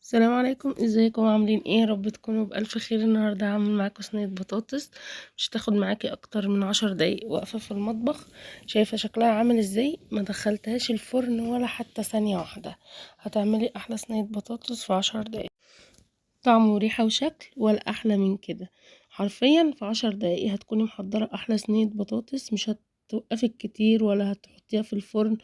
السلام عليكم، ازيكم عاملين ايه؟ يا رب تكونوا بألف خير. النهارده هعمل معاكم صينية بطاطس مش هتاخد معاكي اكتر من 10 دقايق. واقفة في المطبخ شايفة شكلها عامل ازاي، ما دخلتهاش الفرن ولا حتى ثانية واحدة. هتعملي احلى صينية بطاطس في 10 دقايق، طعم وريحة وشكل ولا احلى من كده. حرفيا في 10 دقايق هتكوني محضرة احلى صينية بطاطس، مش هتوقفك كتير ولا هتحطيها في الفرن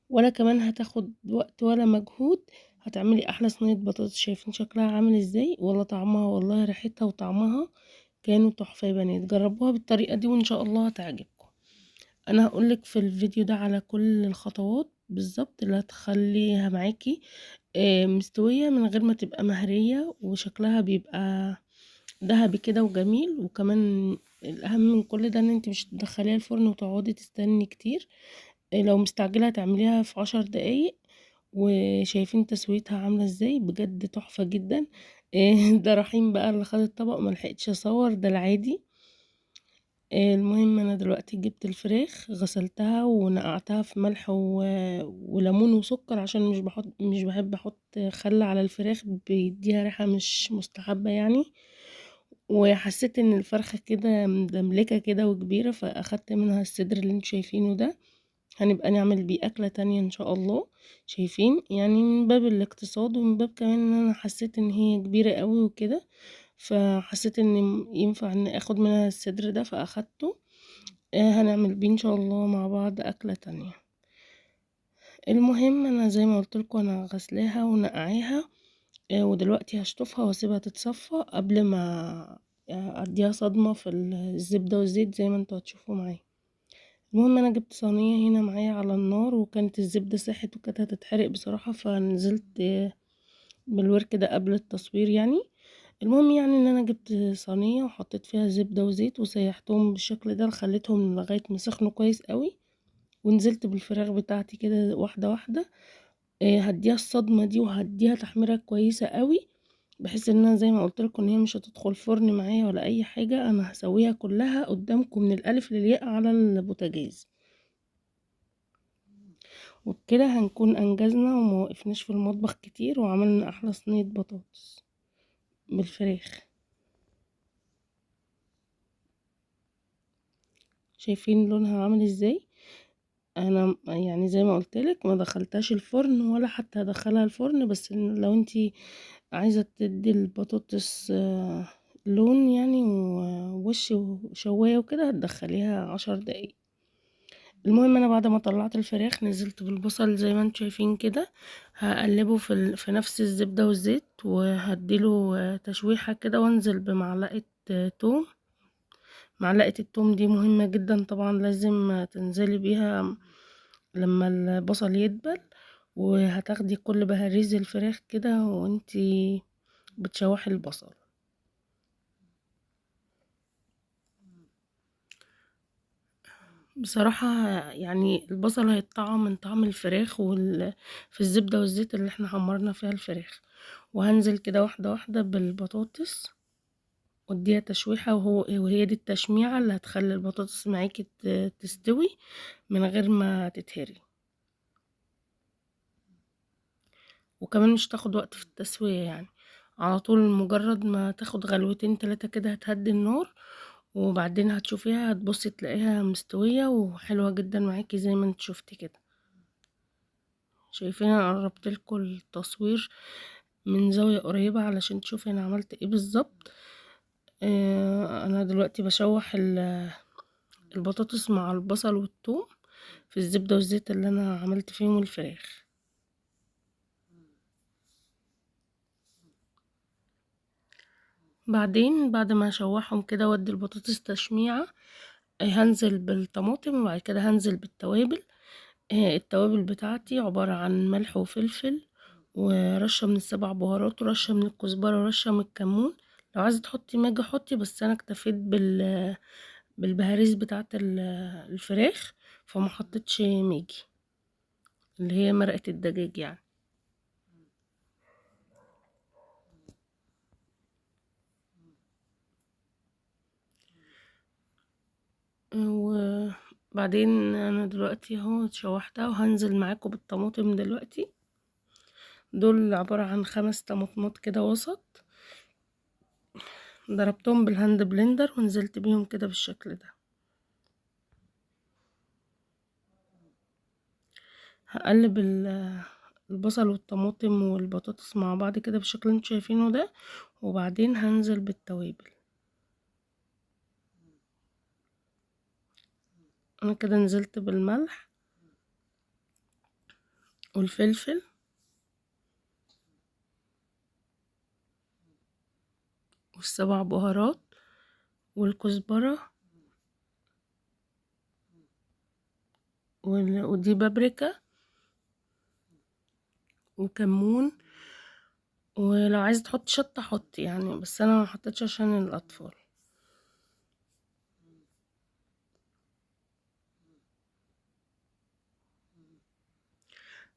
ولا كمان هتاخد وقت ولا مجهود. هتعملي احلى صينيه بطاطس. شايفين شكلها عامل ازاي؟ ولا طعمها، والله ريحتها وطعمها كانوا تحفه يا بنات. جربوها بالطريقه دي وان شاء الله هتعجبكم. انا هقولك في الفيديو ده على كل الخطوات بالظبط اللي هتخليها معاكي مستويه من غير ما تبقى مهريه، وشكلها بيبقى ذهبي كده وجميل. وكمان الاهم من كل ده ان انت مش تدخليها الفرن وتقعدي تستني كتير. لو مستعجله هتعمليها في 10 دقايق. وشايفين تسويتها عامله ازاي؟ بجد تحفه جدا. ده رحيم بقى اللي خد الطبق، ملحقتش اصور ده العادي. المهم انا دلوقتي جبت الفراخ غسلتها ونقعتها في ملح وليمون وسكر، عشان مش بحب احط خل على الفراخ، بيديها ريحه مش مستحبه يعني. وحسيت ان الفرخه كده مدملكه كده وكبيره، فاخدت منها الصدر اللي انتوا شايفينه ده. هنبقى نعمل بيه أكلة تانية إن شاء الله. شايفين يعني من باب الاقتصاد، ومن باب كمان إن أنا حسيت إن هي كبيرة قوي وكده، فحسيت إن ينفع إن أخد منها الصدر ده فأخدته. هنعمل بيه إن شاء الله مع بعض أكلة تانية. المهم أنا زي ما قلتلكوا أنا غسلاها ونقعيها. ودلوقتي هشطفها واسيبها تتصفى قبل ما أديها صدمة في الزبدة والزيت زي ما انتوا هتشوفوا معايا. المهم انا جبت صينيه هنا معايا على النار، وكانت الزبده ساحت وكانت هتتحرق بصراحه، فنزلت بالورك ده قبل التصوير يعني. المهم يعني ان انا جبت صينيه وحطيت فيها زبده وزيت وسيحتهم بالشكل ده، خليتهم لغايه ما سخنوا كويس قوي. ونزلت بالفراخ بتاعتي كده واحده واحده. هديها الصدمه دي وهديها تحميره كويسه قوي، بحيث ان انا زي ما قلت لكم ان هي مش هتدخل فرن معايا ولا اي حاجه. انا هسويها كلها قدامكم من الالف للياء على البوتاجاز، وبكده هنكون انجزنا وموقفناش في المطبخ كتير، وعملنا احلى صينية بطاطس بالفراخ. شايفين لونها عامل ازاي؟ انا يعني زي ما قلتلك ما دخلتهاش الفرن ولا حتى هدخلها الفرن، بس لو انتي عايزة تدي البطاطس لون يعني ووش وشواية وكده هتدخليها 10 دقايق. المهم انا بعد ما طلعت الفراخ نزلت بالبصل زي ما انتم شايفين كده. هقلبه في نفس الزبدة والزيت، وهديله تشويحة كده، وانزل بمعلقة توم. معلقة التوم دي مهمة جدا طبعا، لازم تنزلي بيها لما البصل يدبل. وهتاخدي كل بهاريز الفراخ كده وانتي بتشوحي البصل. بصراحة يعني البصل هيتطعم من طعم الفراخ في الزبدة والزيت اللي احنا حمرنا فيها الفراخ. وهنزل كده واحدة واحدة بالبطاطس واديها تشويحة، وهي دي التشميعة اللي هتخلي البطاطس معاكي تستوي من غير ما تتهري. وكمان مش تاخد وقت في التسوية يعني، على طول مجرد ما تاخد غلوتين 3 كده هتهدي النار، وبعدين هتشوفيها هتبصي تلاقيها مستوية وحلوة جدا معاكي زي ما انت شفتي كده. شايفين انا قربت لكم التصوير من زاوية قريبة علشان تشوفي انا عملت ايه بالظبط. انا دلوقتي بشوح البطاطس مع البصل والثوم في الزبدة والزيت اللي انا عملت فيهم الفراخ. بعدين بعد ما اشوحهم كده وادي البطاطس تشميعة، هنزل بالطماطم، وبعد كده هنزل بالتوابل. التوابل بتاعتي عبارة عن ملح وفلفل ورشة من ال7 بهارات ورشة من الكزبرة ورشة من الكمون. لو عايزة تحطي ماجي حطي، بس انا اكتفيت بالبهاريز بتاعت الفراخ، فما حطيتش ماجي اللي هي مرقة الدجاج يعني. وبعدين انا دلوقتي اهو اتشوحتها، وهنزل معاكم بالطماطم دلوقتي. دول عبارة عن 5 طماطمات كده وسط، ضربتهم بالهاند بلندر ونزلت بيهم كده بالشكل ده. هقلب البصل والطماطم والبطاطس مع بعض كده بالشكل اللي انتوا شايفينه ده، وبعدين هنزل بالتوابل. انا كده نزلت بالملح والفلفل والسبع بهارات والكزبرة ودي بابريكا وكمون، ولو عايز تحط شطة حط يعني، بس انا ما حطيتش عشان الاطفال.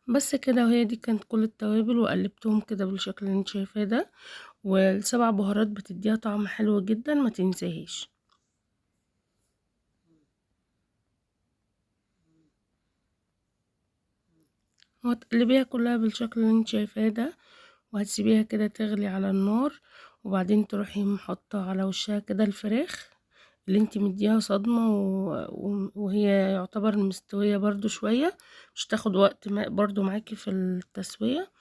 بس كده، وهي دي كانت كل التوابل، وقلبتهم كده بالشكل اللي انت شايفاه ده. والسبع بهارات بتديها طعم حلو جدا، ما تنساهيش. وهتقلبيها كلها بالشكل اللي انت شايفاه ده، وهتسيبيها كده تغلي على النار، وبعدين تروحي محطة على وشها كده الفراخ اللي انت مديها صدمة وهي يعتبر مستوية برضو شوية، مش تاخد وقت برضو معاكي في التسوية،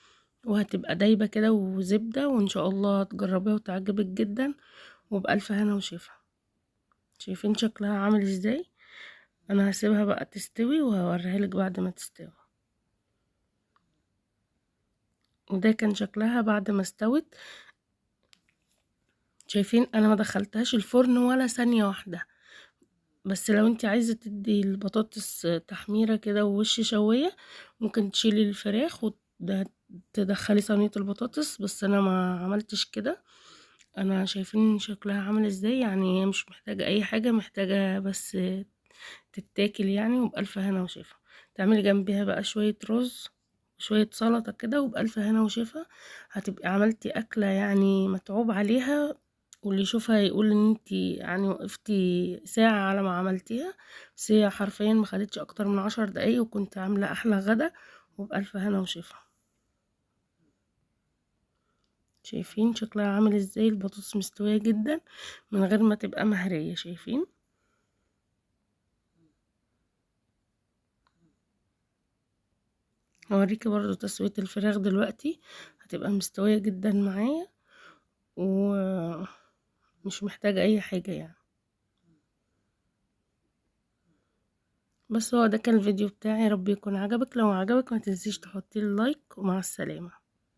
وهتبقى دايبة كده وزبدة، وان شاء الله تجربيها وتعجبك جدا، وبألف هنا وشفا. شايفين شكلها عامل ازاي؟ انا هسيبها بقى تستوي وهوريها لك بعد ما تستوي. وده كان شكلها بعد ما استوت. شايفين انا ما دخلتهاش الفرن ولا ثانية واحدة، بس لو انت عايزة تدي البطاطس تحميرة كده ووش شوية، ممكن تشيلي الفراخ وتدخلي صينية البطاطس، بس انا ما عملتش كده. انا شايفين شكلها عامل ازاي، يعني هي مش محتاجة اي حاجة، محتاجة بس تتاكل يعني، وبألف هنا وشفا. تعملي جنبها بقى شوية رز وشوية سلطة كده، وبألف هنا وشفا. هتبقي عملتي أكلة يعني متعوب عليها، واللي يشوفها يقول ان انتي يعني وقفتي ساعة على ما عملتيها، بس هي حرفيا ما خدتش اكتر من 10 دقايق، وكنت عاملة احلى غدا، وبألف هنا وشفا. شايفين شكلها عامل ازاي؟ البطاطس مستوية جدا من غير ما تبقى مهرية. شايفين؟ هوريكي برضو تسوية الفراخ دلوقتي، هتبقى مستوية جدا معايا، ومش محتاجة اي حاجة يعني. بس هو ده كان الفيديو بتاعي، رب يكون عجبك. لو عجبك ما تنسيش تحطي اللايك، ومع السلامة.